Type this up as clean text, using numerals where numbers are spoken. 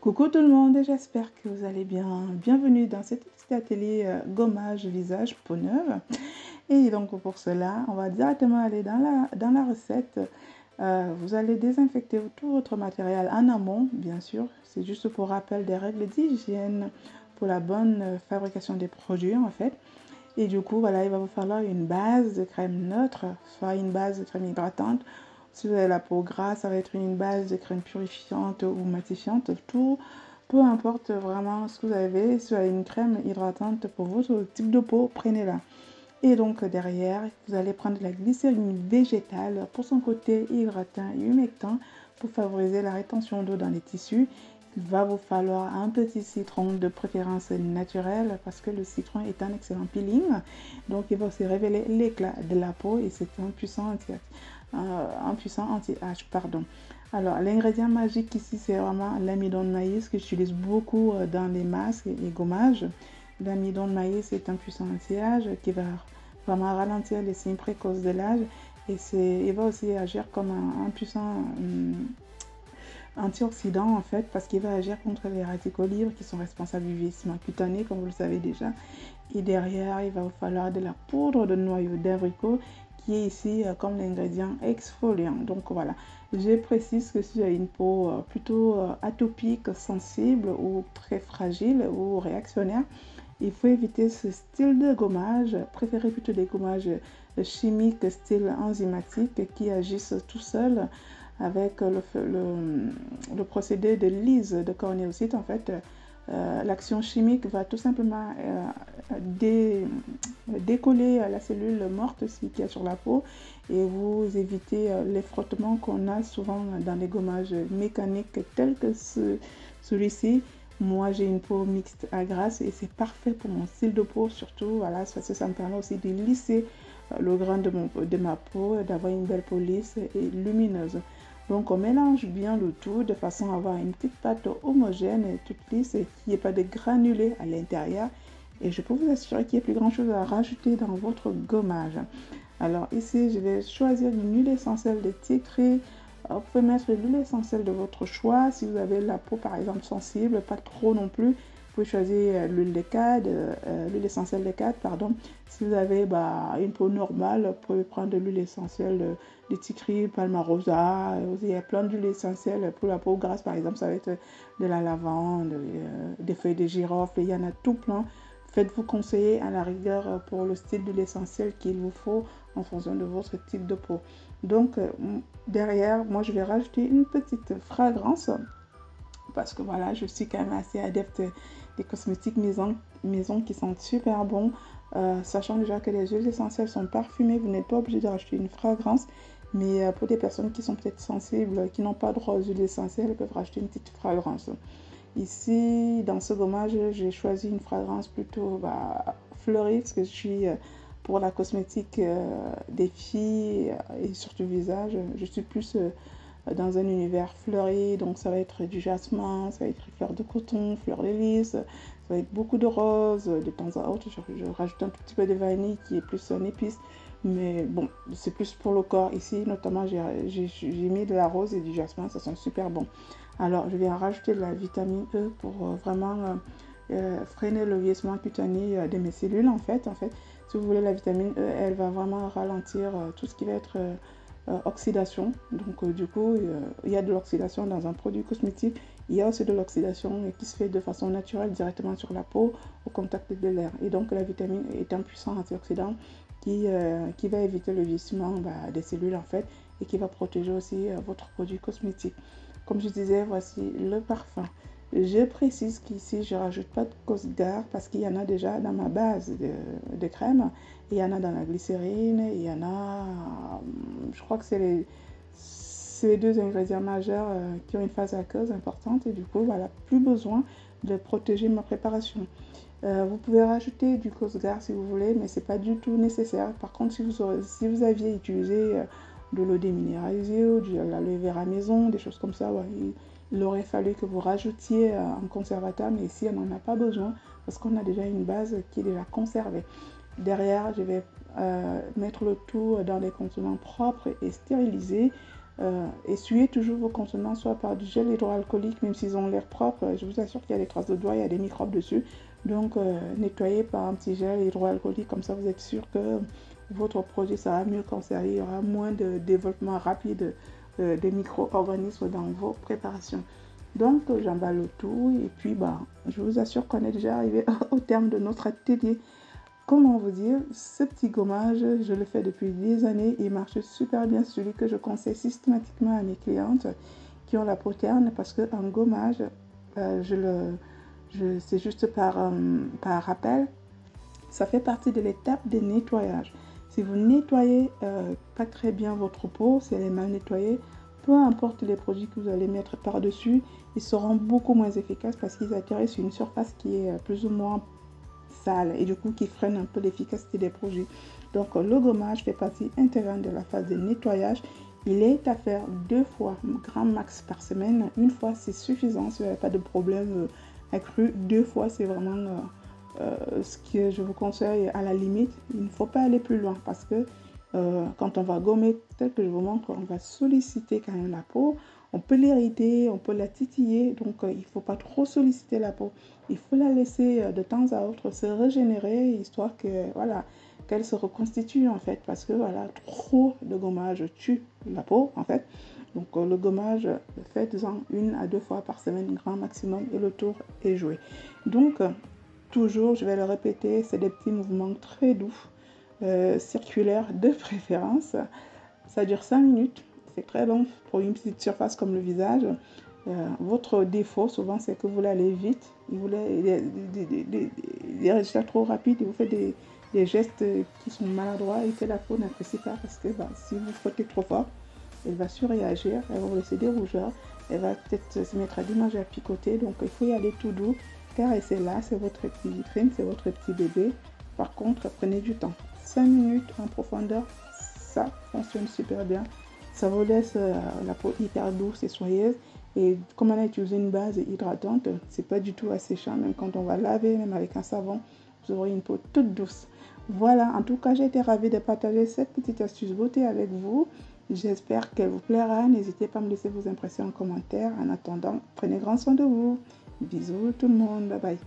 Coucou tout le monde, j'espère que vous allez bien. Bienvenue dans cet petit atelier gommage visage peau neuve. Et donc pour cela, on va directement aller dans la recette. Vous allez désinfecter tout votre matériel en amont, bien sûr. C'est juste pour rappel des règles d'hygiène pour la bonne fabrication des produits en fait. Et du coup, voilà, il va vous falloir une base de crème neutre, soit une base de crème hydratante. Si vous avez la peau grasse, ça va être une base de crème purifiante ou matifiante. Tout, peu importe vraiment ce que vous avez. Si vous avez une crème hydratante pour votre type de peau, prenez-la. Et donc derrière, vous allez prendre la glycérine végétale pour son côté hydratant et humectant pour favoriser la rétention d'eau dans les tissus. Il va vous falloir un petit citron de préférence naturelle parce que le citron est un excellent peeling. Donc il va aussi révéler l'éclat de la peau et c'est un puissant anti-âge, pardon. Alors l'ingrédient magique ici c'est vraiment l'amidon de maïs que j'utilise beaucoup dans les masques et gommages. L'amidon de maïs est un puissant anti-âge qui va vraiment ralentir les signes précoces de l'âge et il va aussi agir comme un puissant antioxydant en fait parce qu'il va agir contre les radicaux libres qui sont responsables du vieillissement cutané comme vous le savez déjà. Et derrière il va vous falloir de la poudre de noyau d'abricot qui est ici comme l'ingrédient exfoliant. Donc voilà, je précise que si vous avez une peau plutôt atopique, sensible ou très fragile ou réactionnaire, il faut éviter ce style de gommage, préférez plutôt des gommages chimiques style enzymatique qui agissent tout seuls avec le procédé de lyse de cornéocytes. En fait, l'action chimique va tout simplement décoller la cellule morte qu'il y a sur la peau et vous évitez les frottements qu'on a souvent dans les gommages mécaniques tels que celui-ci. Moi, j'ai une peau mixte à grasse et c'est parfait pour mon style de peau, surtout voilà, parce que ça me permet aussi de lisser le grain de ma peau, d'avoir une belle peau lisse et lumineuse. Donc, on mélange bien le tout de façon à avoir une petite pâte homogène et toute lisse et qu'il n'y ait pas de granulés à l'intérieur. Et je peux vous assurer qu'il n'y a plus grand chose à rajouter dans votre gommage. Alors ici, je vais choisir une huile essentielle de tea tree. Vous pouvez mettre l'huile essentielle de votre choix. Si vous avez la peau par exemple sensible, pas trop non plus, vous pouvez choisir l'huile de cad, l'huile essentielle de cad, pardon. Si vous avez une peau normale, vous pouvez prendre de l'huile essentielle de tea tree, palmarosa. Il y a plein d'huiles essentielles pour la peau grasse par exemple, ça va être de la lavande, des feuilles de girofle, il y en a tout plein. Faites-vous conseiller à la rigueur pour le style d'huile essentielle qu'il vous faut en fonction de votre type de peau. Donc derrière, moi je vais rajouter une petite fragrance parce que voilà, je suis quand même assez adepte des cosmétiques maison qui sentent super bon. Sachant déjà que les huiles essentielles sont parfumées, vous n'êtes pas obligé de rajouter une fragrance. Mais pour des personnes qui sont peut-être sensibles, qui n'ont pas droit aux huiles essentielles, elles peuvent rajouter une petite fragrance. Ici, dans ce gommage, j'ai choisi une fragrance plutôt fleurie parce que je suis pour la cosmétique des filles et surtout visage. Je suis plus dans un univers fleuri, donc ça va être du jasmin, ça va être fleur de coton, fleur de lys, ça va être beaucoup de rose. De temps à autre, je rajoute un tout petit peu de vanille qui est plus un épice. Mais bon, c'est plus pour le corps. Ici, notamment, j'ai mis de la rose et du jasmin, ça sent super bon. Alors, je vais en rajouter de la vitamine E pour vraiment freiner le vieillissement cutané de mes cellules. En fait, si vous voulez, la vitamine E, elle va vraiment ralentir tout ce qui va être oxydation. Donc, du coup, il y a de l'oxydation dans un produit cosmétique. Il y a aussi de l'oxydation qui se fait de façon naturelle directement sur la peau au contact de l'air. Et donc, la vitamine E est un puissant antioxydant qui va éviter le vieillissement des cellules en fait et qui va protéger aussi votre produit cosmétique. Comme je disais, voici le parfum. Je précise qu'ici, je ne rajoute pas de Cosgar parce qu'il y en a déjà dans ma base de crème. Il y en a dans la glycérine, il y en a, je crois que c'est les deux ingrédients majeurs qui ont une phase aqueuse importante. Et du coup, voilà, plus besoin de protéger ma préparation. Vous pouvez rajouter du Cosgar si vous voulez, mais ce n'est pas du tout nécessaire. Par contre, si vous aviez utilisé de l'eau déminéralisée ou de l'aloe vera maison, des choses comme ça, il aurait fallu que vous rajoutiez un conservateur, mais ici on n'en a pas besoin parce qu'on a déjà une base qui est déjà conservée. Derrière, je vais mettre le tout dans des contenants propres et stérilisés. Essuyez toujours vos contenants soit par du gel hydroalcoolique, même s'ils ont l'air propres. Je vous assure qu'il y a des traces de doigts, il y a des microbes dessus. Donc nettoyez par un petit gel hydroalcoolique, comme ça vous êtes sûr que votre produit sera mieux conservé, il y aura moins de développement rapide des micro-organismes dans vos préparations. Donc j'emballe le tout et puis je vous assure qu'on est déjà arrivé au terme de notre atelier. Comment vous dire, ce petit gommage, je le fais depuis des années, il marche super bien, celui que je conseille systématiquement à mes clientes qui ont la peau terne, parce qu'un gommage, c'est juste par rappel, ça fait partie de l'étape de nettoyage. Si vous nettoyez pas très bien votre peau, si elle est mal nettoyée, peu importe les produits que vous allez mettre par-dessus, ils seront beaucoup moins efficaces parce qu'ils atterrissent sur une surface qui est plus ou moins sale et du coup qui freine un peu l'efficacité des produits. Donc le gommage fait partie intégrante de la phase de nettoyage. Il est à faire 2 fois, grand max par semaine. Une fois c'est suffisant si vous n'avez pas de problème accru. 2 fois c'est vraiment ce que je vous conseille à la limite. Il ne faut pas aller plus loin parce que quand on va gommer, tel que je vous montre, on va solliciter quand même la peau. On peut l'irriter, on peut la titiller, donc il ne faut pas trop solliciter la peau. Il faut la laisser de temps à autre se régénérer, histoire que voilà, qu'elle se reconstitue en fait, parce que voilà, trop de gommage tue la peau en fait. Donc le gommage, faites-en 1 à 2 fois par semaine, grand maximum, et le tour est joué. Donc toujours, je vais le répéter, c'est des petits mouvements très doux, circulaires de préférence. Ça dure 5 minutes. C'est très long pour une petite surface comme le visage. Votre défaut, souvent, c'est que vous voulez aller vite. Vous voulez des résultats trop rapides et vous faites des gestes qui sont maladroits et que la peau n'apprécie pas parce que si vous frottez trop fort, elle va surréagir, elle va vous laisser des rougeurs, elle va peut-être se mettre à démanger, à picoter. Donc, il faut y aller tout doux. Caressez-la, c'est votre petit vitrine, c'est votre petit bébé. Par contre, prenez du temps. 5 minutes en profondeur, ça fonctionne super bien. Ça vous laisse la peau hyper douce et soyeuse. Et comme on a utilisé une base hydratante, c'est pas du tout asséchant. Même quand on va laver, même avec un savon, vous aurez une peau toute douce. Voilà, en tout cas, j'ai été ravie de partager cette petite astuce beauté avec vous. J'espère qu'elle vous plaira. N'hésitez pas à me laisser vos impressions en commentaire. En attendant, prenez grand soin de vous. Bisous tout le monde. Bye bye.